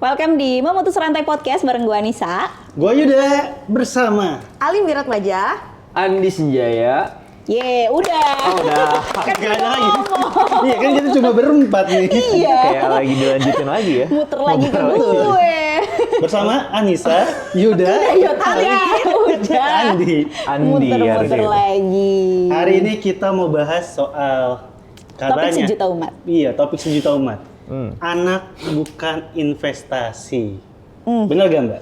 Welcome di Memutus Rantai Podcast bareng gue Anissa. Gue Yuda bersama Alim Wiratmaja, Andi Senjaya. Udah. Oh, udah. Kan Gak ada lagi. ngomong. Iya kan kita cuma berempat nih. Iya. Kayak lagi dilanjutin lagi ya. Muter lagi ke gue. Bersama Anissa, Yuda, Udah. Andi. Muter-muter lagi. Hari ini kita mau bahas soal Topik sejuta umat. Iya, topik sejuta umat. Anak bukan investasi. Bener gak Mbak?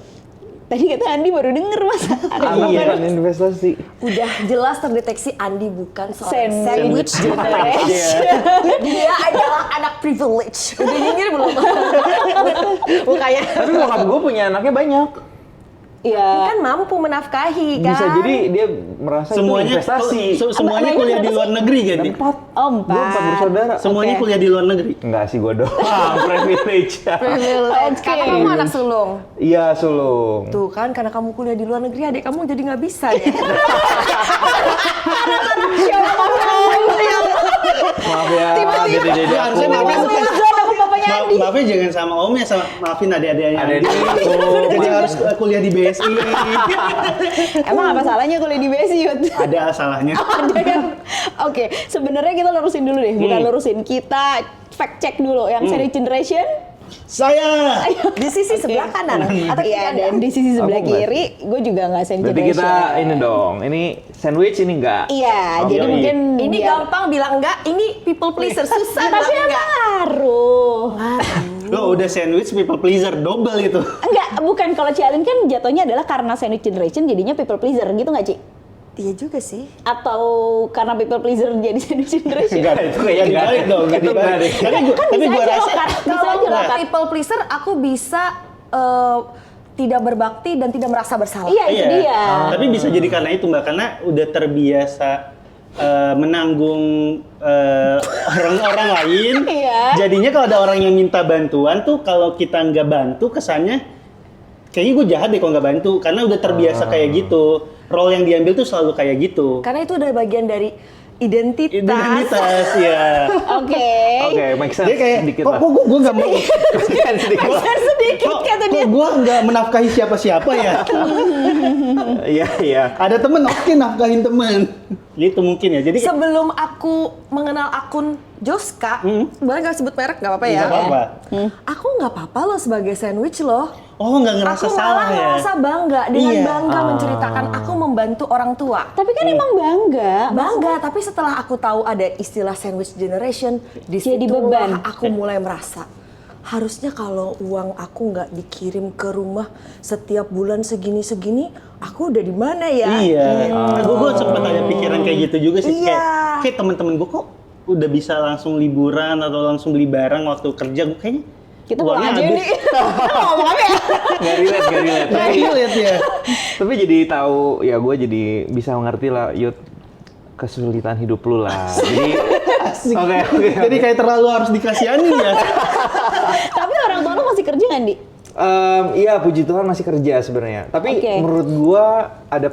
Tadi kata Andi baru denger masa. Iya kan investasi. udah jelas terdeteksi Andi bukan seorang Sandwich generation. Dia adalah anak privilege. Udah nyinyir belum? Mukanya. Tapi bokap gue punya anaknya banyak. Iya. Kan mampu menafkahi kan? Bisa jadi dia merasa Semuanya itu investasi. semuanya Abang kuliah di berapa luar negeri kan? Dik? Empat. Oh, Gue 4 bersaudara. Semuanya Oke. kuliah di luar negeri. Enggak sih gue doang. Privilege. Privilege. Oke. Karena kamu anak sulung. Iya sulung. Tuh kan, karena kamu kuliah di luar negeri, adik kamu jadi nggak bisa ya. Maaf ya. Tiba-tiba. Dede Ya, harusnya aku. maafin Aku papanya Andi. Maafin jangan sama omnya, sama maafin adik-adiknya. Adik-adik Andi. aku. Jadi harus kuliah di BSI. Emang apa salahnya kuliah di BSI, Yud? Ada salahnya. Ada yang oke, sebenarnya kita lurusin dulu deh, bukan lurusin, kita fact check dulu yang sandwich generation. Saya. Di sisi sebelah kanan atau kiri Iya, Anda? dan di sisi sebelah Aku enggak. kiri gue juga nggak sandwich Berarti generation. kita ini dong. Ini sandwich ini enggak. Iya, Oh, jadi iya. mungkin Ini biar- gampang bilang enggak, ini people pleaser. Susah Tapi bilang emang enggak. ngaruh. Lo udah sandwich people pleaser double itu. Enggak, bukan, kalau Cialin kan jatuhnya adalah karena sandwich generation jadinya people pleaser gitu nggak, Ci? Iya juga sih. Atau karena people pleaser jadi sandwich generation? Enggak, itu kayaknya enggak enggak. dibalik dong, enggak Itu enggak dibalik. deh. Tapi Bisa gua aja rasa loh, bisa Kalau aja loh, Kak. people pleaser, aku bisa tidak berbakti dan tidak merasa bersalah. Iya, itu dia. Tapi bisa jadi karena itu Mbak, karena udah terbiasa menanggung orang lain. Iya. Jadinya kalau ada orang yang minta bantuan tuh, kalau kita nggak bantu kesannya kayaknya gue jahat deh kalau nggak bantu, karena udah terbiasa kayak gitu. Role yang diambil tuh selalu kayak gitu. Karena itu udah bagian dari identitas. Identitas ya. Oke. Oke, make sense. Dia kayak sedikit kok lah. gue nggak mau sedikit lah. Sedikit kata dia. kok gue nggak menafkahi siapa-siapa ya. Iya, iya. Ada temen, oke nafkahin temen. Gitu mungkin ya. Jadi Sebelum aku mengenal akun Joska, boleh nggak sebut merek nggak apa-apa ya? nggak apa-apa. Aku nggak apa-apa loh sebagai sandwich loh. Oh, nggak ngerasa Aku salah malah ya? ngerasa bangga dengan Iya. bangga menceritakan aku membantu orang tua. Tapi kan emang bangga. Bangga, tapi setelah aku tahu ada istilah sandwich generation, di Jadi situlah beban. aku mulai merasa harusnya kalau uang aku nggak dikirim ke rumah setiap bulan segini-segini, aku udah di mana ya? Iya. Gue sempet ada pikiran kayak gitu juga sih. Iya. Kayak temen-temen gue kok udah bisa langsung liburan atau langsung beli barang waktu kerja. Gue kayaknya Kita pulang uangnya aja habis. nih. Ngomong apa ya? Gak relate. Nggak relate ya. Tapi jadi tahu ya, gue jadi bisa mengerti lah Yud, kesulitan hidup lu lah. Jadi Asik. Oke. Jadi kayak terlalu harus dikasihanin ya. Tapi orang tua lu masih kerja nggak, Di? Iya, puji Tuhan masih kerja sebenarnya. Tapi Oke. menurut gua ada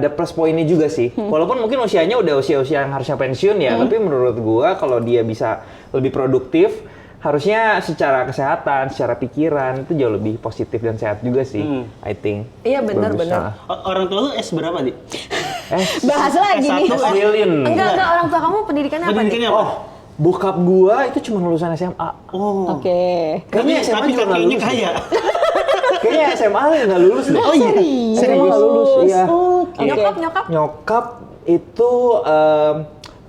plus poinnya juga sih. Walaupun mungkin usianya udah usia yang harusnya pensiun ya, tapi menurut gua kalau dia bisa lebih produktif, harusnya secara kesehatan, secara pikiran itu jauh lebih positif dan sehat juga sih. I think. Iya, benar, Bagus. benar. Orang tua lu S berapa, Di? Bahas lagi nih. S1. Million. Enggak, orang tua kamu pendidikannya apa nih? Pendidikannya apa? Oh, bokap gua itu cuma lulusan SMA. Oh. Oke. Kayaknya SMA tapi juga nggak kakeknya lulus. kaya. Kayaknya SMA nggak lulus deh. Oh iya? SMA nggak lulus, iya. Oke. Nyokap? Nyokap itu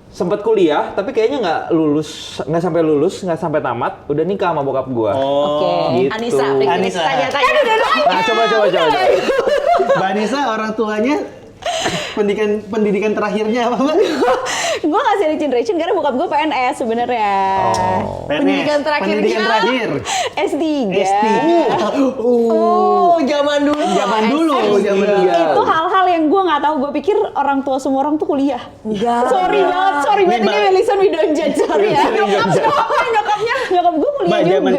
sempat kuliah, tapi kayaknya nggak sampai lulus, nggak sampai tamat, udah nikah sama bokap gua. Oh. Oke. Gitu. Anissa, Anissa. tanya-tanya. Nah, coba. Mbak Nisa, orang tuanya pendidikan terakhirnya apa, Mbak? Gue nggak sandwich generation karena bokap gue PNS sebenarnya. Pendidikan terakhirnya? Pendidikan terakhir. S3. S3. Oh, zaman dulu. Zaman dulu. Itu hal-hal yang gue nggak tahu. Gue pikir orang tua semua orang tuh kuliah. Enggak. Sorry banget Ini ini Mbak- listen we don't judge, sorry ya. We don't judge. Nyokapnya nyokap gue kuliah Mbak, juga. zaman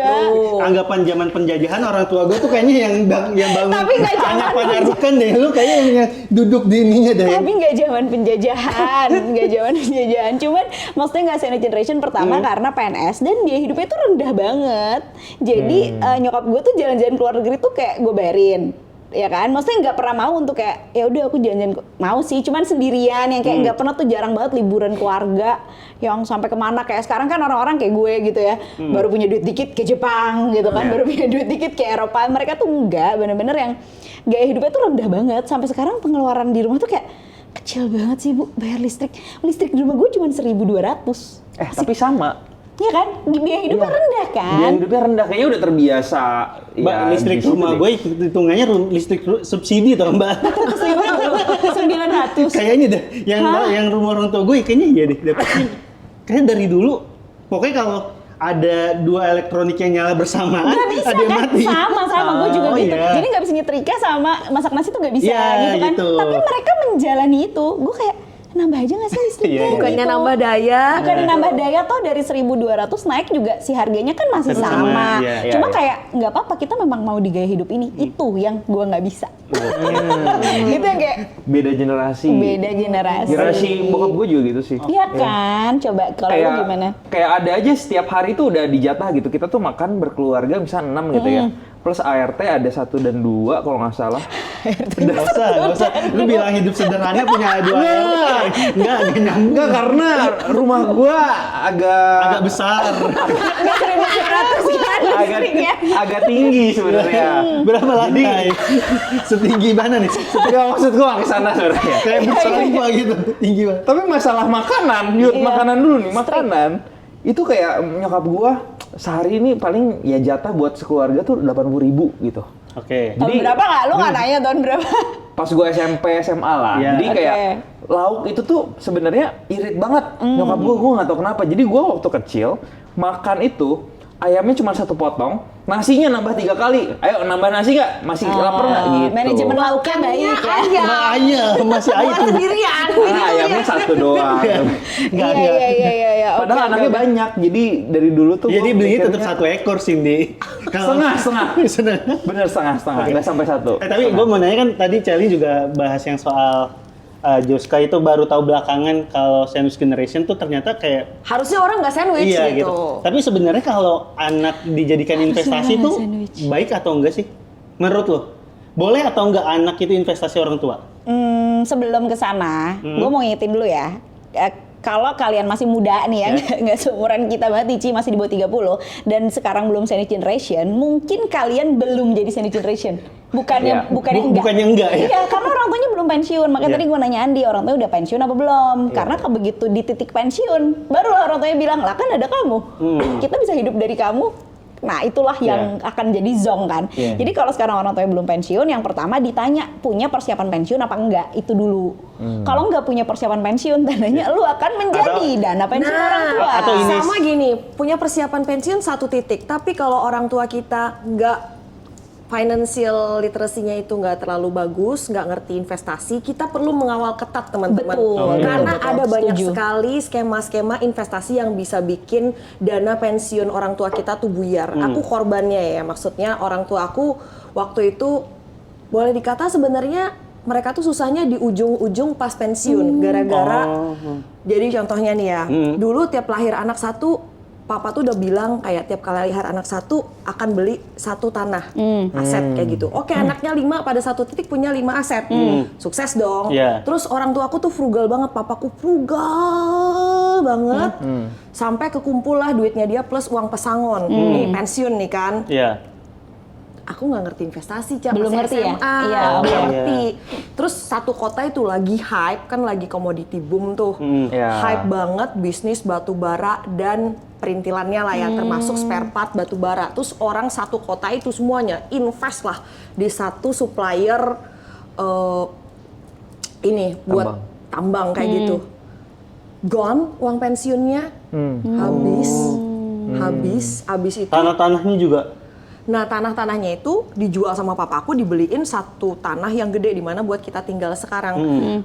anggapan zaman penjajahan orang tua gue tuh kayaknya yang bangun Tapi nggak zaman anak penyarukan deh. Lu kayaknya yang duduk di ininya deh. Tapi nggak zaman penjajahan, nggak zaman penjajahan. Cuman maksudnya nggak sandwich generation pertama karena PNS dan dia hidupnya tuh rendah banget. Jadi nyokap gue tuh jalan-jalan ke luar negeri tuh kayak gue bayarin. Ya kan, maksudnya nggak pernah mau untuk kayak ya udah aku jalan-jalan mau sih, cuman sendirian yang kayak nggak pernah tuh, jarang banget liburan keluarga yang sampai kemana kayak sekarang kan orang-orang kayak gue gitu ya, baru punya duit dikit ke Jepang gitu kan, baru punya duit dikit ke Eropa, mereka tuh enggak, bener-bener yang gaya hidupnya tuh rendah banget, sampai sekarang pengeluaran di rumah tuh kayak kecil banget sih Bu, bayar listrik di rumah gue cuma 1.200. Tapi sama. Iya kan, biaya hidupnya rendah kan. Biaya hidupnya rendah, kayaknya udah terbiasa. Mbak, listrik di situ rumah deh. gue hitungannya listrik subsidi toh Mbak. 900. Kayaknya deh, yang rumah orang tua gue kayaknya iya deh. Kayaknya dari dulu, pokoknya kalau ada dua elektronik yang nyala bersamaan, Nggak bisa ada yang kan? mati. Sama gue juga Oh, gitu. iya. Jadi nggak bisa nyetrika sama masak nasi tuh nggak bisa Iya, gitu kan. gitu. Tapi mereka menjalani itu. Gue kayak nambah aja nggak sih listriknya? Iya, iya. Bukannya gitu. nambah daya. Bukannya nambah daya, toh dari 1.200 naik juga si harganya kan masih Tetap sama. sama, iya. Cuma Iya. kayak nggak apa-apa, kita memang mau di gaya hidup ini. Itu yang gue nggak bisa. Itu yang kayak Beda generasi. beda generasi. Generasi bokap gue juga gitu sih. Iya kan? Coba kalau lu gimana? Kayak ada aja setiap hari tuh udah dijatah gitu. Kita tuh makan berkeluarga bisa 6 gitu ya. Plus ART ada 1 dan 2 kalau nggak salah. Nggak usah. Lu bilang hidup sederhana punya dua RT. Nggak nyambung. Enggak, karena rumah gua Agak besar. Nggak 1.200 kan listriknya. agak tinggi sebenarnya. Berapa lantai? Setinggi mana nih? Enggak, maksud gua ke sana sebenarnya. Kayak bersalipah gitu. Tinggi banget. Tapi masalah makanan, yuk Iya. makanan dulu nih, makanan. Itu kayak nyokap gua sehari ini paling ya jatah buat sekeluarga tuh 80.000 gitu. Oke. Tahun berapa nggak? Lu nggak nanya tahun berapa? Pas gua SMP, SMA lah. Iya. Jadi kayak Oke. lauk itu tuh sebenarnya irit banget. Nyokap gua nggak tahu kenapa. Jadi gua waktu kecil makan itu ayamnya cuma 1 potong, nasinya nambah 3 kali. Ayo nambah nasi nggak? Masih lapar nggak gitu? Manajemen lauknya baik ya. Mbak ayam masih ayam. Buat sendirian. Ah, ayamnya 1 doang. Nggak Iya, ada. iya. Padahal Oke, anaknya oke. banyak. Jadi dari dulu tuh Jadi gua belinya mikirnya tetap 1 ekor Cindy. setengah. Setengah. Bener setengah, nggak sampai 1. Tapi gue mau nanya kan tadi Celi juga bahas yang soal Joska itu baru tahu belakangan kalau sandwich generation tuh ternyata kayak Harusnya orang nggak sandwich iya gitu. gitu. Tapi sebenarnya kalau anak dijadikan investasi nggak tuh sandwich. baik atau enggak sih? Menurut lo? Boleh atau enggak anak itu investasi orang tua? Sebelum ke sana, gue mau ngingetin dulu ya. Kalau kalian masih muda nih ya, nggak seumuran kita banget, Ici masih di bawah 30 dan sekarang belum sandwich generation, mungkin kalian belum jadi sandwich generation. Bukannya Iya. bukannya enggak. Bukannya enggak ya? Iya, karena orang tuanya belum pensiun. Makanya Iya. tadi gue nanya Andi, orang tuanya udah pensiun apa belum? Karena begitu di titik pensiun, barulah orang tuanya bilang, "Lah kan ada kamu. Kita bisa hidup dari kamu." Nah, itulah yang akan jadi zong kan. Iya. Jadi kalau sekarang orang tuanya belum pensiun, yang pertama ditanya punya persiapan pensiun apa enggak, itu dulu. Kalau enggak punya persiapan pensiun, tandanya lu akan menjadi dana pensiun orang tua. atau ini- Sama gini, punya persiapan pensiun 1 titik. Tapi kalau orang tua kita nggak financial literacy-nya itu nggak terlalu bagus, nggak ngerti investasi, kita perlu mengawal ketat teman-teman. Betul, Karena betul, ada banyak setuju. sekali skema-skema investasi yang bisa bikin dana pensiun orang tua kita tuh buyar. Aku korbannya ya, maksudnya orang tua aku waktu itu boleh dikata sebenarnya mereka tuh susahnya di ujung-ujung pas pensiun gara-gara jadi contohnya nih ya, dulu tiap lahir anak 1 papa tuh udah bilang kayak tiap kali lahir anak 1 akan beli 1 tanah aset kayak gitu. Oke, anaknya 5 pada 1 titik punya 5 aset. Sukses dong. Iya. Terus orang tua aku tuh frugal banget, papaku frugal banget. Sampai kekumpul lah duitnya dia plus uang pesangon. Nih pensiun nih kan. Iya. Aku nggak ngerti investasi, Cak. Belum Masih ngerti ya? SMA, Iya, belum oke. ngerti. Terus satu kota itu lagi hype, kan lagi commodity boom tuh. Iya. Hype banget bisnis batu bara dan perintilannya lah ya, termasuk spare part batu bara. Terus orang satu kota itu semuanya invest lah di satu supplier ini buat tambang kayak gitu. Gone uang pensiunnya, habis itu. Tanah-tanahnya juga. Nah, tanah-tanahnya itu dijual sama papaku, dibeliin satu tanah yang gede di mana buat kita tinggal sekarang.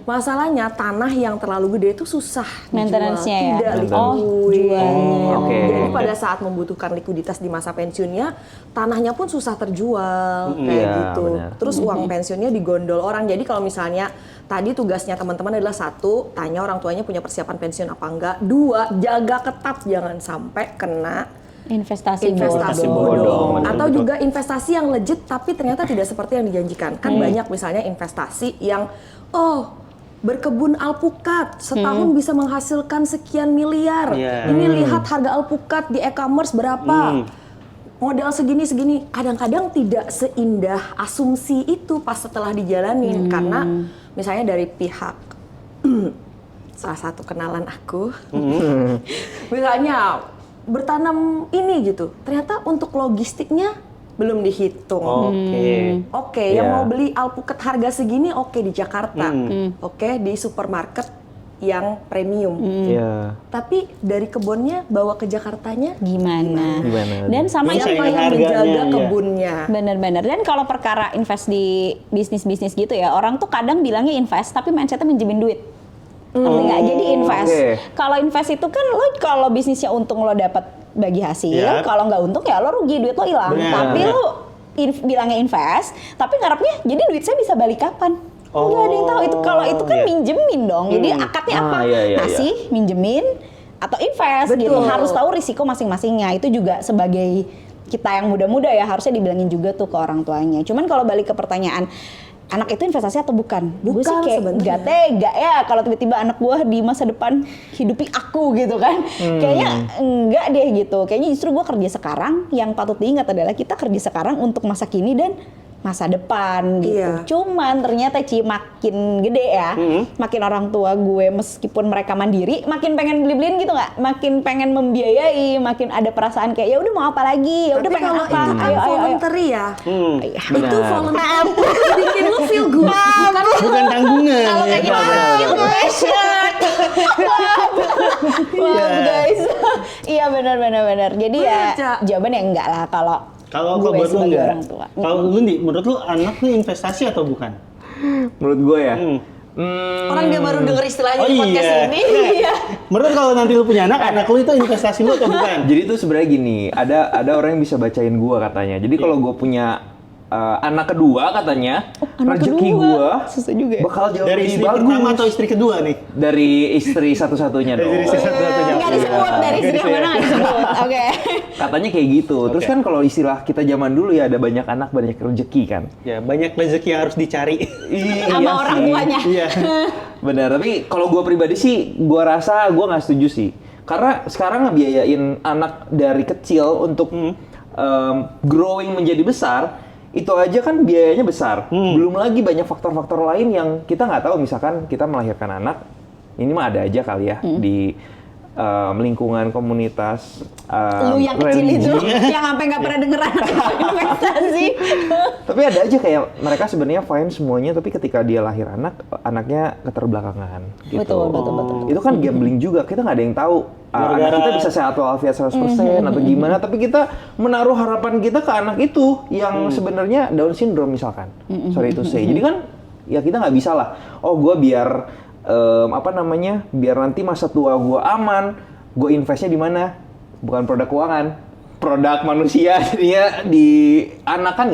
Masalahnya tanah yang terlalu gede itu susah dijual, Maintenance-nya ya? tidak Oh, liquid. jualnya. Oke. Jadi pada saat membutuhkan likuiditas di masa pensiunnya, tanahnya pun susah terjual kayak Iya, gitu. benar. Terus uang pensiunnya digondol orang. Jadi kalau misalnya tadi tugasnya teman-teman adalah satu, tanya orang tuanya punya persiapan pensiun apa enggak. Dua, jaga ketat jangan sampai kena Investasi investasi bodong. bodong. Betul, Atau betul. juga investasi yang legit tapi ternyata tidak seperti yang dijanjikan. Kan banyak misalnya investasi yang berkebun alpukat setahun bisa menghasilkan sekian miliar. Iya. Ini lihat harga alpukat di e-commerce berapa. Modal segini-segini. Kadang-kadang tidak seindah asumsi itu pas setelah dijalanin karena misalnya dari pihak salah satu kenalan aku. Misalnya bertanam ini gitu. Ternyata untuk logistiknya belum dihitung. Oke, yang Iya. mau beli alpukat harga segini oke di Jakarta. Oke, di supermarket yang premium. Iya. Tapi dari kebunnya bawa ke Jakartanya Gimana? Dan sama Bisa yang siapa yang harganya, menjaga iya. kebunnya? bener-bener. Dan kalau perkara invest di bisnis-bisnis gitu ya, orang tuh kadang bilangnya invest, tapi mindsetnya minjemin duit. Ngerti nggak? Jadi invest. Oke. Kalau invest itu kan lo kalau bisnisnya untung lo dapat bagi hasil, Ya. kalau nggak untung ya lo rugi, duit lo hilang. Benar. Tapi lo bilangnya invest, tapi ngarepnya jadi duit saya bisa balik kapan? Nggak ada yang tahu itu. Kalau itu kan iya. minjemin dong. Jadi akadnya apa? Iya, iya, Ngasih, minjemin, atau invest gitu. Betul. Harus tahu risiko masing-masingnya. Itu juga sebagai kita yang muda-muda ya harusnya dibilangin juga tuh ke orang tuanya. Cuman kalau balik ke pertanyaan, anak itu investasi atau bukan? Gue sih Bukan kayak sebenarnya. gak tega ya kalau tiba-tiba anak gue di masa depan hidupi aku gitu kan. Kayaknya enggak deh gitu. Kayaknya justru gue kerja sekarang, yang patut diingat adalah kita kerja sekarang untuk masa kini dan masa depan gitu. Iya. Cuman ternyata makin gede ya, makin orang tua gue meskipun mereka mandiri, makin pengen beli-beliin gitu nggak? Makin pengen membiayai, makin ada perasaan kayak ya udah mau apa lagi? Ya udah Tapi pengen kalau apa? itu kan Ayo, ayo, ayo. voluntary ya. Itu Benar. voluntary. Bikin lu feel good. Bukan Bukan tanggungan. Kalau kayak gitu ya. feel passion. Maaf guys. Iya benar. Jadi ya Baca. jawabannya enggak lah kalau Kalau gue buat lu sebagai enggak. orang tua. Kalau lu nih, menurut lu anak tuh investasi atau bukan? Menurut gue ya. Orang dia baru denger istilahnya Oh di podcast iya. ini. Iya. Menurut kalau nanti lu punya anak lu itu investasi lu atau bukan? Jadi tuh sebenarnya gini, ada orang yang bisa bacain gua katanya. Jadi kalau gua punya anak kedua katanya, anak rezeki kedua. gua Susah juga ya. bakal jauh Dari lebih istri bagus. pertama atau istri kedua nih? Dari istri satu-satunya dong. Dari istri satu-satunya. Nggak disebut dari istri yang mana nggak disebut. Oke. Katanya kayak gitu. Terus Oke. kan kalau istilah kita zaman dulu ya ada banyak anak banyak rezeki kan. Ya, banyak rezeki yang harus dicari. Sama orang tuanya. Iya. Benar, tapi kalau gue pribadi sih, gue rasa gue nggak setuju sih. Karena sekarang ngebiayain anak dari kecil untuk growing menjadi besar, itu aja kan biayanya besar. Belum lagi banyak faktor-faktor lain yang kita nggak tahu. Misalkan kita melahirkan anak, ini mah ada aja kali ya di lingkungan komunitas Lu yang kecil religi. itu yang sampai nggak pernah denger anak investasi. Tapi ada aja kayak mereka sebenarnya fine semuanya, tapi ketika dia lahir anaknya keterbelakangan gitu. Betul. Itu kan gambling juga, kita nggak ada yang tahu anak Gara-gara- kita bisa sehat walafiat 100% atau gimana, tapi kita menaruh harapan kita ke anak itu yang sebenarnya Down syndrome misalkan. Sorry itu say. Jadi kan ya kita nggak bisa lah, oh gue biar biar nanti masa tua gue aman, gue investnya di mana? Bukan produk keuangan, produk manusia. Jadinya di anak kan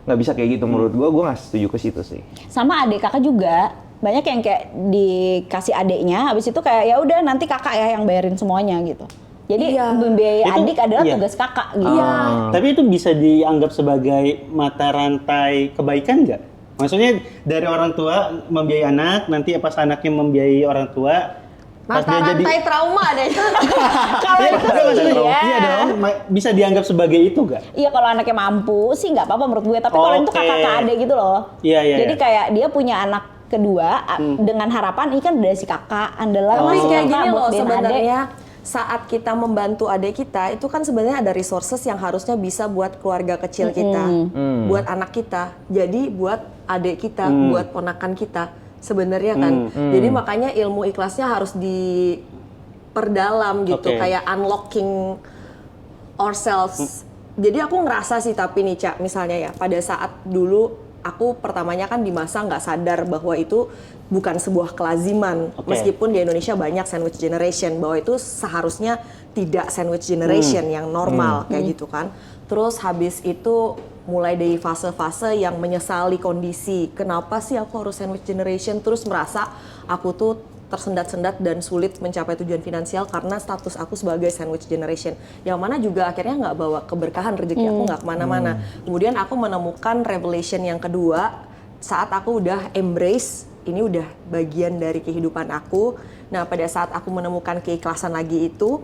nggak bisa kayak gitu. Menurut gue nggak setuju ke situ sih. Sama adik kakak juga banyak yang kayak dikasih adiknya, habis itu kayak ya udah nanti kakak ya yang bayarin semuanya gitu. Jadi Iya. membiayai Itu- adik adalah iya. tugas kakak gitu. Iya. Tapi itu bisa dianggap sebagai mata rantai kebaikan nggak? Maksudnya dari orang tua membiayai anak, nanti pas anaknya membiayai orang tua, pas Mata dia jadi rantai trauma deh. Kalau itu sih iya dong, bisa dianggap sebagai itu nggak? Iya kalau anaknya mampu sih nggak apa-apa menurut gue. Tapi kalau itu Oke. kakak ke adik gitu loh. Iya. Jadi kayak dia punya anak kedua dengan harapan ini kan dari si kakak andalan Tapi si kayak kakak gini buat loh biayain sebenarnya saat kita membantu adik kita itu kan sebenarnya ada resources yang harusnya bisa buat keluarga kecil kita, buat anak kita, jadi buat adik kita, buat ponakan kita sebenarnya kan. Jadi makanya ilmu ikhlasnya harus diperdalam gitu, Oke. kayak unlocking ourselves Jadi aku ngerasa sih tapi nih Cak, misalnya ya pada saat dulu aku pertamanya kan di masa nggak sadar bahwa itu bukan sebuah kelaziman. Oke. Meskipun di Indonesia banyak sandwich generation, bahwa itu seharusnya tidak sandwich generation yang normal kayak gitu kan. Terus habis itu mulai dari fase-fase yang menyesali kondisi. Kenapa sih aku harus sandwich generation? Terus merasa aku tuh tersendat-sendat dan sulit mencapai tujuan finansial karena status aku sebagai sandwich generation. Yang mana juga akhirnya nggak bawa keberkahan rezeki aku nggak kemana-mana. Kemudian aku menemukan revelation yang kedua saat aku udah embrace, ini udah bagian dari kehidupan aku. Nah pada saat aku menemukan keikhlasan lagi itu,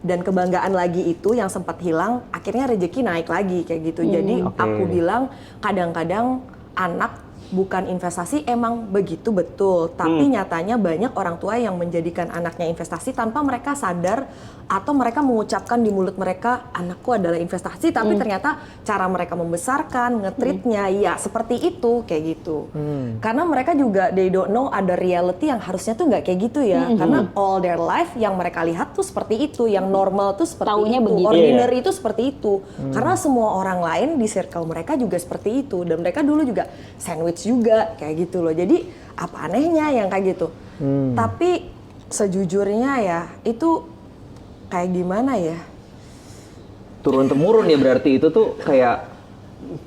dan kebanggaan lagi itu yang sempat hilang, akhirnya rezeki naik lagi kayak gitu. Jadi aku bilang kadang-kadang anak bukan investasi emang begitu betul, tapi nyatanya banyak orang tua yang menjadikan anaknya investasi tanpa mereka sadar atau mereka mengucapkan di mulut mereka anakku adalah investasi, tapi ternyata cara mereka membesarkan, nge-treatnya ya seperti itu kayak gitu. Karena mereka juga they don't know ada reality yang harusnya tuh nggak kayak gitu ya, karena all their life yang mereka lihat tuh seperti itu, yang normal tuh seperti Taunya itu, begitu. ordinary itu seperti itu. Karena semua orang lain di circle mereka juga seperti itu, dan mereka dulu juga sandwich juga kayak gitu loh. Jadi apa anehnya yang kayak gitu. Tapi sejujurnya ya itu kayak gimana ya? Turun temurun ya berarti itu tuh kayak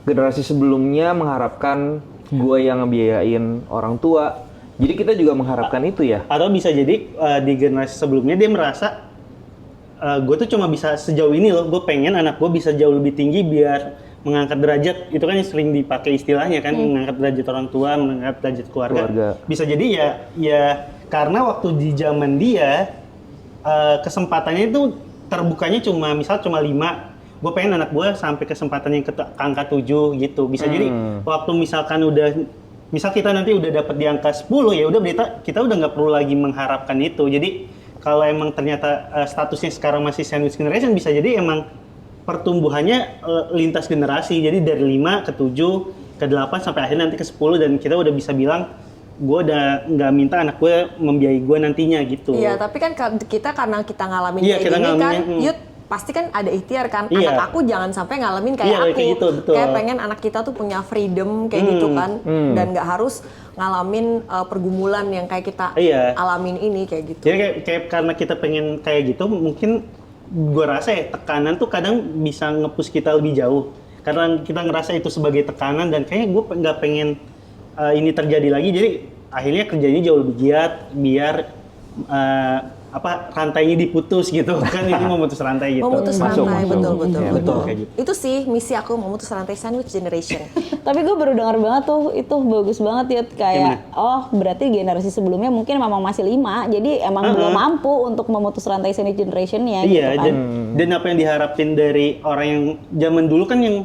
generasi sebelumnya mengharapkan gue yang ngebiayain orang tua. Jadi kita juga mengharapkan itu ya. Atau bisa jadi di generasi sebelumnya dia merasa gue tuh cuma bisa sejauh ini loh. Gue pengen anak gue bisa jauh lebih tinggi biar mengangkat derajat. Itu kan yang sering dipakai istilahnya kan, mengangkat derajat orang tua, mengangkat derajat keluarga. Bisa jadi ya karena waktu di zaman dia kesempatannya itu terbukanya cuma 5. Gue pengen anak gue sampai kesempatannya ke angka 7 gitu. Bisa jadi waktu misalkan misal kita nanti udah dapat di angka 10 ya udah kita udah nggak perlu lagi mengharapkan itu. Jadi kalau emang ternyata statusnya sekarang masih sandwich generation, bisa jadi emang pertumbuhannya lintas generasi. Jadi dari 5 ke 7 ke 8 sampai akhirnya nanti ke 10 dan kita udah bisa bilang gue udah nggak minta anak gue membiayai gue nantinya gitu. Iya, tapi kan kita karena kita ngalamin Iya, kayak kita gini kan, ngalaminnya, Yud pasti kan ada ikhtiar kan, Iya. anak aku jangan sampai ngalamin kayak Iya, aku. kayak gitu, betul. Kayak pengen anak kita tuh punya freedom kayak gitu kan, dan nggak harus ngalamin pergumulan yang kayak kita Iya. alamin ini kayak gitu. Jadi kayak karena kita pengen kayak gitu, mungkin gue rasa ya tekanan tuh kadang bisa nge-push kita lebih jauh. Karena kita ngerasa itu sebagai tekanan dan kayaknya gue nggak pengen ini terjadi lagi. Jadi akhirnya kerjanya jauh lebih giat biar rantainya diputus gitu kan, ini memutus rantai gitu. Memutus rantai, betul. Ya, betul kayak gitu. Itu sih misi aku, memutus rantai sandwich generation. Tapi gue baru dengar banget tuh, itu bagus banget ya, kayak berarti generasi sebelumnya mungkin memang masih 5, jadi emang belum mampu untuk memutus rantai sandwich generationnya Iya, gitu kan. dan apa yang diharapin dari orang yang zaman dulu kan yang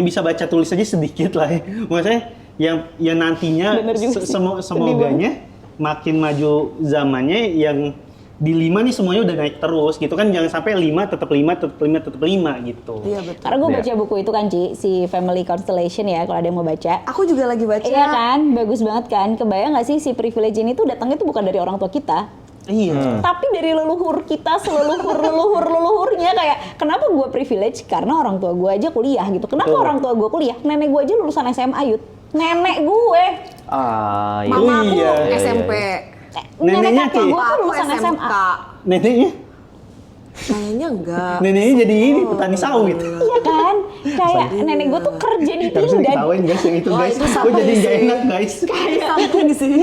bisa baca tulis aja sedikit lah ya. Maksudnya yang nantinya Bener juga sih. semoganya makin maju zamannya yang di 5 nih semuanya udah naik terus gitu kan, jangan sampai 5 tetap 5 gitu. Iya betul. Karena gue baca buku itu kan Ci, si Family Constellation ya, kalau ada yang mau baca. Aku juga lagi baca. Iya kan, bagus banget kan. Kebayang gak sih si privilege ini tuh datangnya tuh bukan dari orang tua kita, Iya. tapi dari leluhur kita, leluhurnya. Kayak kenapa gue privilege? Karena orang tua gue aja kuliah gitu. Kenapa orang tua gue kuliah? Nenek gue aja lulusan SMA Yud. Nenek gue. Iya. Mama aku Iya. SMP. Neneknya Nenek kakek gue Aku tuh lulusan SMA. Neneknya Kayaknya enggak. neneknya jadi ini petani sawit. Iya kan? Kayak nenek gue tuh kerja di Harusnya Pindad. diketawain guys yang itu Wah, guys. itu Gue sama jadi sih. nggak enak guys. Something sih.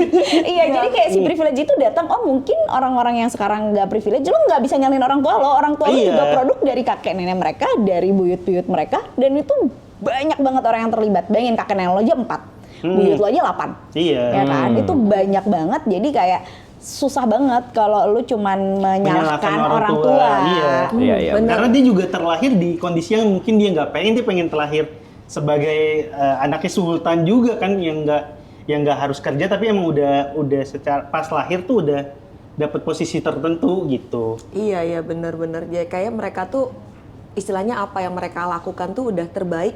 Iya, jadi kayak si privilege itu datang, mungkin orang-orang yang sekarang nggak privilege, lo nggak bisa nyalin orang tua lo. Orang tua lo Iya. juga produk dari kakek nenek mereka, dari buyut-buyut mereka, dan itu banyak banget orang yang terlibat. Bayangin kakek nenek lo aja 4, buyut lo aja 8. Iya. Ya kan? Itu banyak banget, jadi kayak susah banget kalau lu cuman menyalahkan orang tua. Iya. bener. Karena dia juga terlahir di kondisi yang mungkin dia nggak pengen, dia pengen terlahir sebagai anaknya sultan juga kan, yang nggak harus kerja, tapi emang udah secara pas lahir tuh udah dapat posisi tertentu gitu. Iya benar-benar. Ya kayak mereka tuh istilahnya apa yang mereka lakukan tuh udah terbaik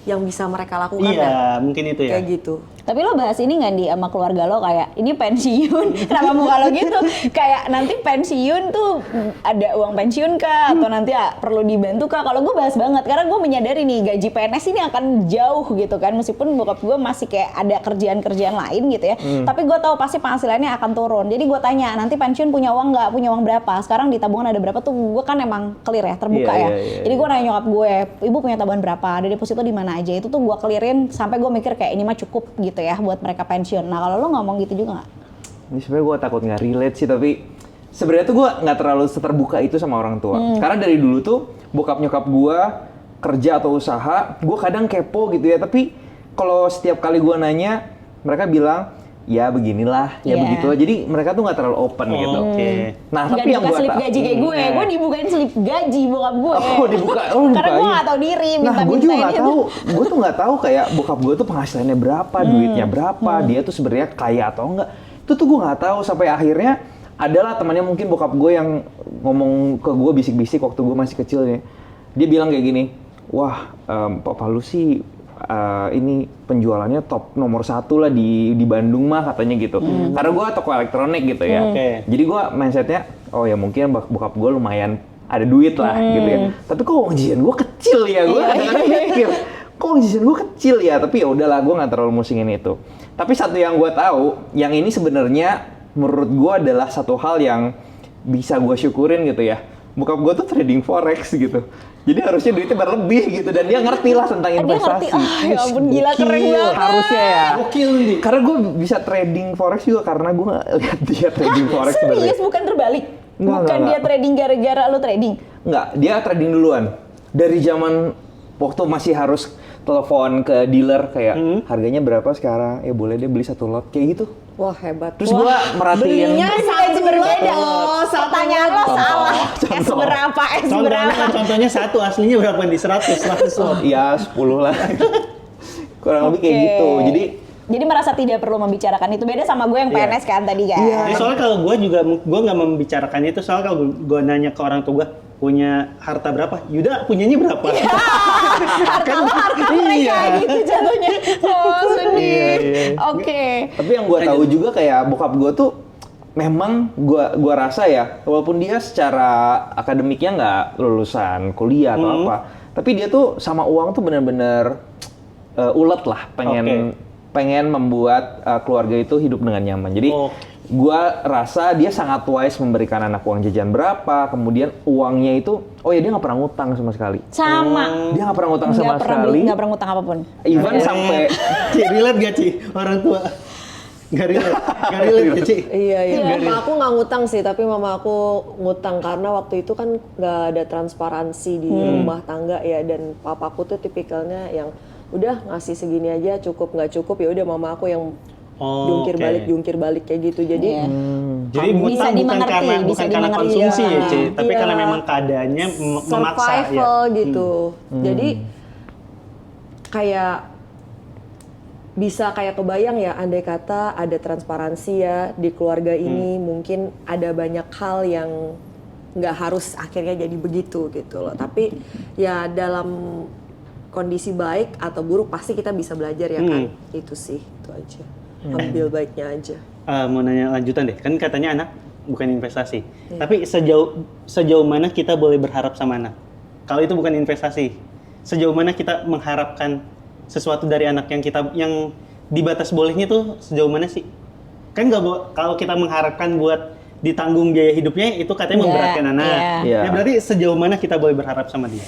yang bisa mereka lakukan Iya, mungkin itu ya. Kayak gitu. Tapi lo bahas ini nggak di sama keluarga lo kayak ini pensiun, kenapa muka lo gitu? Kayak nanti pensiun tuh ada uang pensiun kah? Atau nanti perlu dibantu kah? Kalau gue bahas banget karena gue menyadari nih gaji PNS ini akan jauh gitu kan. Meskipun bokap gue masih kayak ada kerjaan-kerjaan lain gitu ya. Tapi gue tahu pasti penghasilannya akan turun. Jadi gue tanya nanti pensiun punya uang nggak? Punya uang berapa? Sekarang di tabungan ada berapa tuh? Gue kan emang clear ya, terbuka ya. Jadi gue nanya nyokap gue, ibu punya tabungan berapa? Ada deposito di mana aja? Itu tuh gue clearin sampai gue mikir kayak ini mah cukup gitu ya buat mereka pensiun. Nah kalau lo ngomong gitu juga nggak? Ini sebenarnya gue takut nggak relate sih, tapi sebenarnya tuh gue nggak terlalu terbuka itu sama orang tua. Karena dari dulu tuh bokap nyokap gue kerja atau usaha, gue kadang kepo gitu ya. Tapi kalau setiap kali gue nanya, mereka bilang ya beginilah, ya begitulah. Jadi mereka tuh nggak terlalu open gitu. Nah Nggak tapi yang dibuka gue slip gaji kayak gue dibukain slip gaji bokap gue. Oh dibuka, Karena gue nggak tahu diri, Nah gue juga nggak minta-mintain tahu, gue tuh nggak tahu kayak bokap gue tuh penghasilannya berapa, duitnya berapa, dia tuh sebenarnya kaya atau enggak. Itu tuh gue nggak tahu sampai akhirnya adalah temannya mungkin bokap gue yang ngomong ke gue bisik-bisik waktu gue masih kecil nih. Dia bilang kayak gini, wah papa lu sih ini penjualannya top nomor 1 lah di Bandung mah katanya gitu. Karena gue toko elektronik gitu ya. Jadi gue mindsetnya, oh ya mungkin bokap gue lumayan ada duit lah gitu ya. Tapi kok uang jajan gue kecil ya, gue kadang-kadang mikir, kok uang jajan gue kecil ya. Tapi ya udahlah, gue nggak terlalu musingin itu. Tapi satu yang gue tahu, yang ini sebenarnya menurut gue adalah satu hal yang bisa gue syukurin gitu ya. Bokap gue tuh trading forex gitu. Jadi harusnya duitnya berlebih gitu dan dia ngerti lah tentang investasi. Dia ngerti, ya ampun gila keren banget. Harusnya ya. Gokil nih. Karena gue bisa trading forex juga karena gue lihat dia trading forex sebenarnya. Serius bukan terbalik? Bukan dia trading gara-gara lo trading? Enggak, dia trading duluan. Dari zaman waktu masih harus telepon ke dealer kayak harganya berapa sekarang? Ya boleh deh beli 1 lot kayak gitu. Wah hebat. Terus gue merhatiin. Belinya Privilege berbeda. Oh, Pertanyaan lo salah. S berapa? S berapa? Contohnya 1, aslinya berapa nih? 100 lot. Iya 10 lah. Kurang lebih kayak gitu. Jadi merasa tidak perlu membicarakan itu. Beda sama gue yang PNS kan tadi kan. Jadi soalnya kalau gue nggak membicarakan itu, soalnya kalau gue nanya ke orang tua gue punya harta berapa, Yuda punyanya berapa? Harta lo harta mereka gitu jatuhnya. Oh sedih. Oke. Tapi yang gue tahu juga kayak bokap gue tuh memang gua rasa ya, walaupun dia secara akademiknya nggak lulusan kuliah atau apa, tapi dia tuh sama uang tuh bener-bener ulet lah, pengen membuat keluarga itu hidup dengan nyaman. Jadi gua rasa dia sangat wise memberikan anak uang jajan berapa, kemudian uangnya itu, oh ya dia nggak pernah ngutang sama sekali. Sama. Dia nggak pernah ngutang sama sekali. Nggak pernah ngutang apapun. Even sampai Ci, relate gak Ci? Orang tua Gak relate gak Ci? Iya. Mama aku nggak ngutang sih, tapi mama aku ngutang karena waktu itu kan nggak ada transparansi di rumah tangga ya, dan papaku tuh tipikalnya yang udah ngasih segini aja cukup, nggak cukup ya udah mama aku yang jungkir balik kayak gitu. Jadi jadi ngutang bukan karena konsumsi ya Ci, tapi karena memang keadaannya memaksa survival gitu. Jadi kayak bisa kayak kebayang ya, andai kata ada transparansi ya di keluarga ini, mungkin ada banyak hal yang nggak harus akhirnya jadi begitu gitu loh. Tapi ya dalam kondisi baik atau buruk pasti kita bisa belajar ya kan. Itu sih, itu aja. Ambil baiknya aja. Mau nanya lanjutan deh, kan katanya anak bukan investasi. Tapi sejauh mana kita boleh berharap sama anak? Kalau itu bukan investasi, sejauh mana kita mengharapkan sesuatu dari anak yang di batas bolehnya tuh sejauh mana sih? Kan nggak, kalau kita mengharapkan buat ditanggung biaya hidupnya itu katanya memberatkan anak. Ya berarti sejauh mana kita boleh berharap sama dia?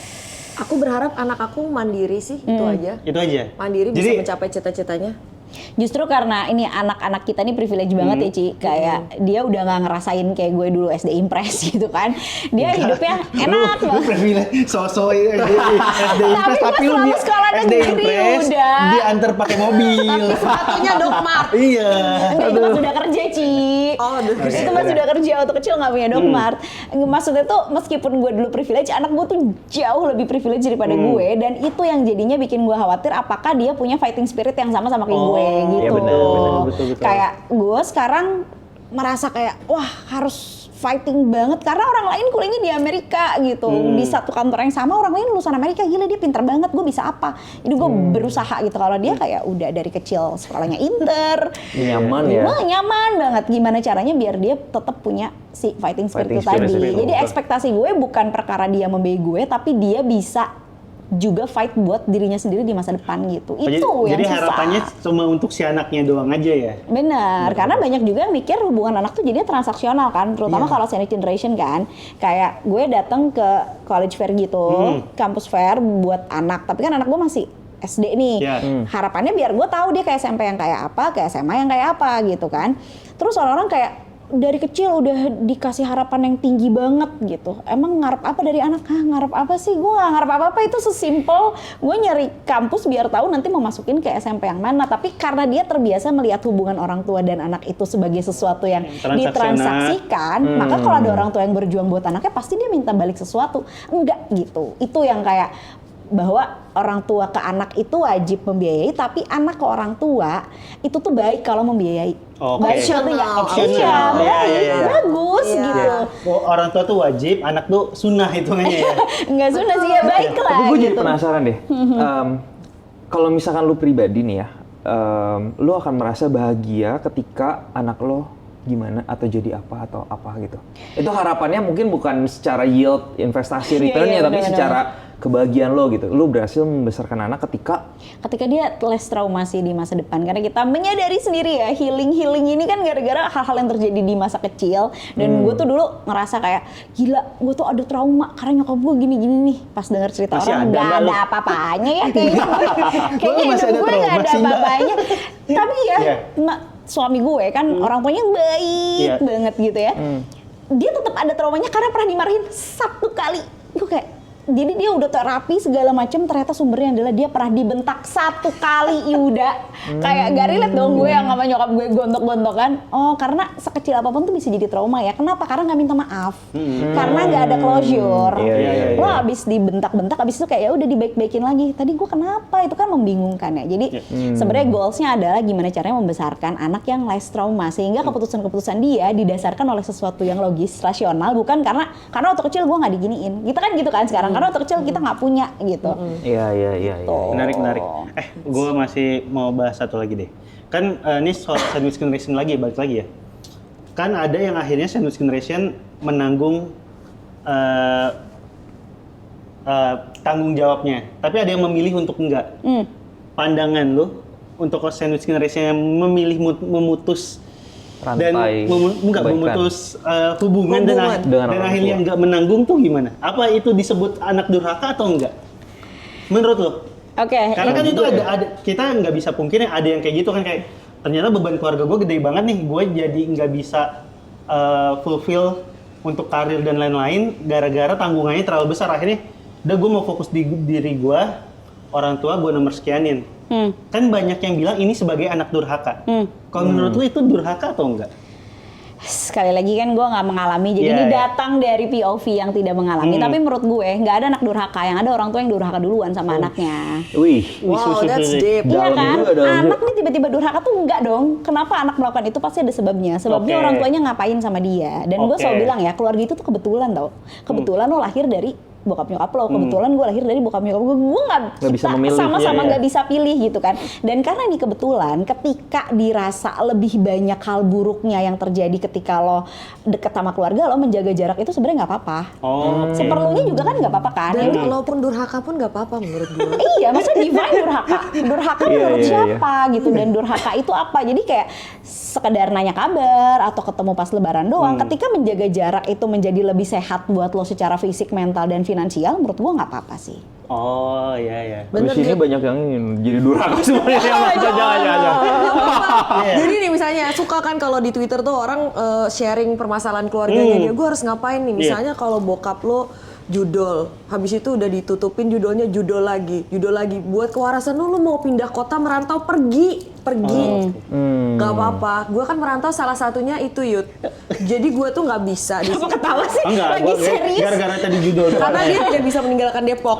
Aku berharap anak aku mandiri sih, itu aja. Itu aja. Mandiri bisa mencapai cita-citanya. Justru karena ini anak-anak kita nih privilege banget ya Ci, kayak dia udah nggak ngerasain kayak gue dulu SD Impres gitu kan, dia hidupnya enak Lu privilege, so-so SD Impres, tapi lu dia sekolah SD negeri Impres, udah. diantar pakai mobil. Sepatunya Dokmart. Iya. Enggak, itu pas udah kerja Ci. Itu pas udah kerja, waktu kecil nggak punya Dokmart. Maksudnya tuh meskipun gue dulu privilege, anak gue tuh jauh lebih privilege daripada gue, dan itu yang jadinya bikin gue khawatir apakah dia punya fighting spirit yang sama kayak gue gitu. Ya benar, betul. Kayak gue sekarang merasa kayak wah harus fighting banget karena orang lain kuliahnya di Amerika gitu, di satu kantor yang sama orang lain lulusan Amerika, gila dia pinter banget, gue bisa apa? Jadi gue berusaha gitu. Kalau dia kayak udah dari kecil sekolahnya inter, Nyaman ya. nyaman banget. Gimana caranya biar dia tetap punya si fighting spirit itu tadi. Jadi ekspektasi gue bukan perkara dia membela gue, tapi dia bisa juga fight buat dirinya sendiri di masa depan gitu. Itu yang jadi susah. harapannya cuma untuk si anaknya doang aja ya. Benar, karena banyak juga yang mikir hubungan anak tuh jadinya transaksional kan, terutama kalau senior generation kan. Kayak gue datang ke college fair gitu, campus fair buat anak, tapi kan anak gue masih SD nih. Harapannya biar gue tahu dia kayak SMP yang kayak apa, kayak SMA yang kayak apa gitu kan. Terus orang-orang kayak dari kecil udah dikasih harapan yang tinggi banget gitu. Emang ngarep apa dari anak? Ngarep apa sih? Gue gak ngarep apa-apa, itu sesimpel gue nyari kampus biar tahu nanti mau masukin ke SMP yang mana. Tapi karena dia terbiasa melihat hubungan orang tua dan anak itu sebagai sesuatu yang ditransaksikan, maka kalau ada orang tua yang berjuang buat anaknya pasti dia minta balik sesuatu. Enggak gitu. Itu yang kayak bahwa orang tua ke anak itu wajib membiayai, tapi anak ke orang tua itu tuh baik kalau membiayai. Baik Opsional. Iya, baik, bagus gitu. Orang tua tuh wajib, anak tuh sunnah hitungannya ya. Enggak sunnah sih, ya baik lah Tapi gue gitu. jadi penasaran deh. Kalau misalkan lu pribadi nih ya, lu akan merasa bahagia ketika anak lo gimana atau jadi apa atau apa gitu. Itu harapannya mungkin bukan secara yield investasi returnnya, tapi secara kebahagiaan lo gitu. Lo berhasil membesarkan anak ketika dia less trauma sih di masa depan. Karena kita menyadari sendiri ya, healing ini kan gara-gara hal-hal yang terjadi di masa kecil. Dan gue tuh dulu ngerasa kayak, gila gue tuh ada trauma karena nyokap gue gini-gini nih. Pas denger cerita Masih orang, gak ada apa-apanya ya kayaknya. Kayaknya masih hidup ada gue gak trauma ada sih, Mbak. apa-apanya. Tapi ya, suami gue kan orang tuanya baik banget gitu ya. Dia tetap ada traumanya karena pernah dimarahin 1 kali. Gue kayak, jadi dia udah terapi segala macam, ternyata sumbernya adalah dia pernah dibentak 1 kali, Yuda. Kayak gak relate dong gue yang sama nyokap gue gontok-gontokan. Oh, karena sekecil apapun tuh bisa jadi trauma ya. Kenapa? Karena gak minta maaf. Karena gak ada closure. Lo abis dibentak-bentak, abis itu kayak ya udah dibaik-baikin lagi. Tadi gue kenapa? Itu kan membingungkan ya. Jadi sebenarnya goalsnya adalah gimana caranya membesarkan anak yang less trauma. Sehingga keputusan-keputusan dia didasarkan oleh sesuatu yang logis, rasional. Bukan karena waktu kecil gue gak diginiin. Kita kan gitu kan sekarang. Karena waktu kecil kita nggak punya gitu. Iya. Menarik. Gue masih mau bahas satu lagi deh. Kan ini soal sandwich generation lagi, balik lagi ya. Kan ada yang akhirnya sandwich generation menanggung tanggung jawabnya. Tapi ada yang memilih untuk enggak. Pandangan lo untuk sandwich generation yang memilih memutus rantai dan memutus hubungan dan akhirnya nggak menanggung tuh gimana? Apa itu disebut anak durhaka atau enggak? Menurut lo? Oke. Karena kan itu ada kita nggak bisa pungkiri ada yang kayak gitu kan, kayak ternyata beban keluarga gue gede banget nih, gue jadi nggak bisa fulfill untuk karir dan lain-lain gara-gara tanggungannya terlalu besar. Akhirnya udah gue mau fokus di diri gue, orang tua gue nomor sekianin. Kan banyak yang bilang ini sebagai anak durhaka. Kalau menurut lu itu durhaka atau enggak? Sekali lagi kan gue nggak mengalami, jadi ini datang dari POV yang tidak mengalami. Tapi menurut gue nggak ada anak durhaka, yang ada orang tua yang durhaka duluan sama anaknya. Wih, wow, that's deep. Iya kan? Anak nih tiba-tiba durhaka tuh enggak dong. Kenapa anak melakukan itu? Pasti ada sebabnya. Sebabnya orang tuanya ngapain sama dia. Dan gue selalu bilang ya, keluarga itu tuh kebetulan tau. Kebetulan lo lahir dari bokap nyokap lo, kebetulan gue lahir dari bokap nyokap gue nggak bisa memilih, sama-sama nggak bisa pilih gitu kan. Dan karena ini kebetulan, ketika dirasa lebih banyak hal buruknya yang terjadi ketika lo deket sama keluarga lo, menjaga jarak itu sebenarnya nggak apa-apa. Seperlunya juga kan nggak apa-apa kan. Dan kalaupun durhaka pun nggak apa-apa menurut gue. Iya, masa divine durhaka? Durhaka menurut siapa gitu, dan durhaka itu apa? Jadi kayak sekedar nanya kabar atau ketemu pas lebaran doang. Ketika menjaga jarak itu menjadi lebih sehat buat lo secara fisik, mental, dan finansial, menurut gua nggak apa-apa sih. Oh iya. Bener, di sini banyak yang ingin jadi durhaka semuanya. Jangan. Jadi nih misalnya suka kan kalau di Twitter tuh orang sharing permasalahan keluarganya dia, gue harus ngapain nih? Misalnya kalau bokap lo judol, habis itu udah ditutupin judolnya judol lagi. Buat kewarasan lo mau pindah kota, merantau, pergi. nggak apa-apa. Gue kan merantau salah satunya itu Yud. Jadi gue tuh nggak bisa di Apa ketawa sih? Enggak, Lagi gua serius. gara-gara tadi judul. karena dia tidak bisa meninggalkan Depok.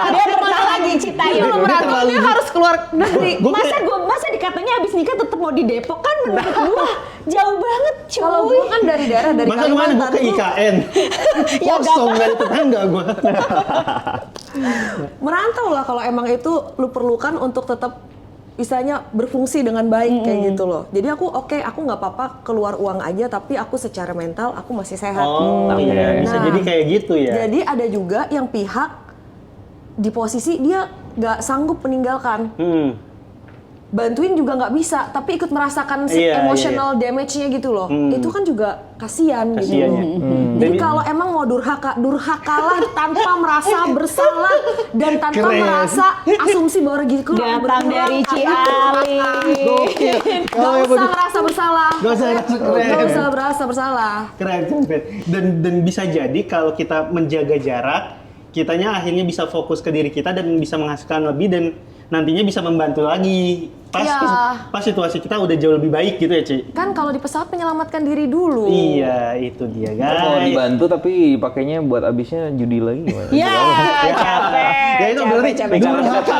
Dia pernah lagi Citayu. Dia belum merantau, dia harus keluar negeri. Masa dikatanya abis nikah tetap mau di Depok kan menurut gua jauh banget cuy. Kalau gue kan dari daerah dari Masa kemana gue ke tuh IKN? Kosong dari tetangga gue. merantau lah kalau emang itu lu perlukan untuk tetap istilahnya berfungsi dengan baik kayak gitu loh. Jadi aku aku nggak apa-apa keluar uang aja tapi aku secara mental aku masih sehat. Oh iya, bisa Nah, jadi kayak gitu ya. Jadi ada juga yang pihak di posisi dia nggak sanggup meninggalkan. Bantuin juga nggak bisa, tapi ikut merasakan Iya, emotional damage-nya gitu loh. Itu kan juga kasihan gitu. Kasian ya. Jadi kalau emang mau durhakalah tanpa merasa bersalah dan tanpa Keren. merasa asumsi bahwa rezeki lu Datang dari Ciali. Gokil. Gak usah merasa bersalah. Gak usah merasa keren. Gak usah merasa bersalah. Keren. Dan bisa jadi kalau kita menjaga jarak, kitanya akhirnya bisa fokus ke diri kita dan bisa menghasilkan lebih dan nantinya bisa membantu lagi pas Iya. pas situasi kita udah jauh lebih baik gitu ya Ci. Kan kalau di pesawat menyelamatkan diri dulu. Iya itu dia Mau guys. dibantu tapi pakainya buat abisnya judi lagi gimana? Ya, capek. Ya itu berarti capek.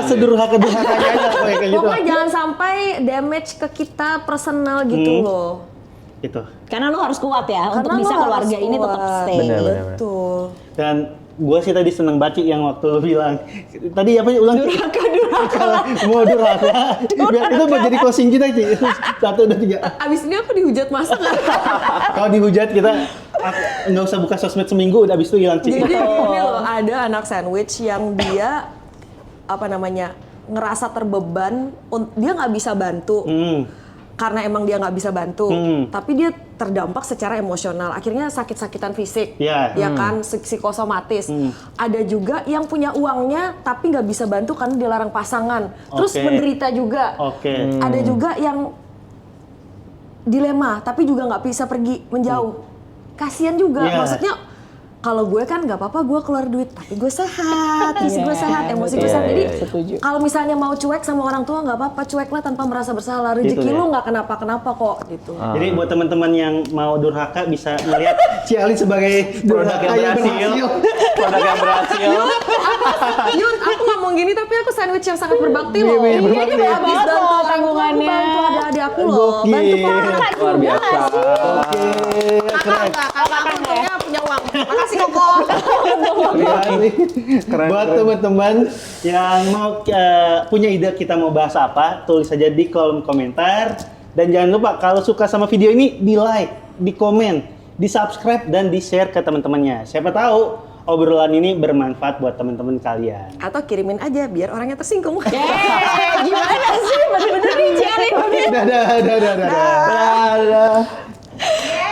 sedurhaka-durhakanya aja kayak gitu. Pokoknya jangan sampai damage ke kita personal gitu loh. Gitu. Karena lu harus kuat ya untuk Karena bisa lo keluarga harus ini tetap kuat. stay. Benar. Betul. Dan gue sih tadi seneng banget Ci, yang waktu lu bilang tadi apa ulang Ci? Mau durhaka. Biar itu mau jadi closing kita Ci. 1, 2, 3. Abis ini aku dihujat masa nggak? Kalau dihujat kita nggak usah buka sosmed seminggu udah abis itu hilang Ci. Jadi gini loh, ada anak sandwich yang dia ngerasa terbeban, dia nggak bisa bantu. Karena emang dia nggak bisa bantu, tapi dia terdampak secara emosional, akhirnya sakit-sakitan fisik, Iya. ya kan, psikosomatis. Ada juga yang punya uangnya tapi nggak bisa bantu karena dilarang pasangan, terus Oke. menderita juga. Oke. Ada juga yang dilema tapi juga nggak bisa pergi menjauh, kasihan juga. Iya. Maksudnya kalau gue kan nggak apa-apa gue keluar duit tapi gue sehat, fisik gue sehat, emosi gue Iya, sehat. Jadi iya, iya. Setuju. kalau misalnya mau cuek sama orang tua nggak apa-apa, cueklah tanpa merasa bersalah. Rezeki Gitu lu deh. nggak kenapa-kenapa kok gitu. Jadi buat teman-teman yang mau durhaka bisa melihat Ciali sebagai Produk yang berhasil. Produk yang berhasil. Yun, aku ngomong gini tapi aku sandwich yang sangat berbakti loh. Iya, berbakti. Iya, Banget bantu loh orang tua, tanggungannya. bantu adik-adik aku loh. Gokil. Bantu kakak Luar juga biasa. nggak sih? Oke, keren. Kakak untungnya punya uang. Makasih Koko. Keren, Buat keren. teman-teman yang mau punya ide kita mau bahas apa, tulis aja di kolom komentar. Dan jangan lupa kalau suka sama video ini di like, di komen, di subscribe dan di share ke teman-temannya. Siapa tahu obrolan ini bermanfaat buat teman-teman kalian. Atau kirimin aja biar orangnya tersinggung. Gimana sih? Bener-bener nih Ciali. Dadah.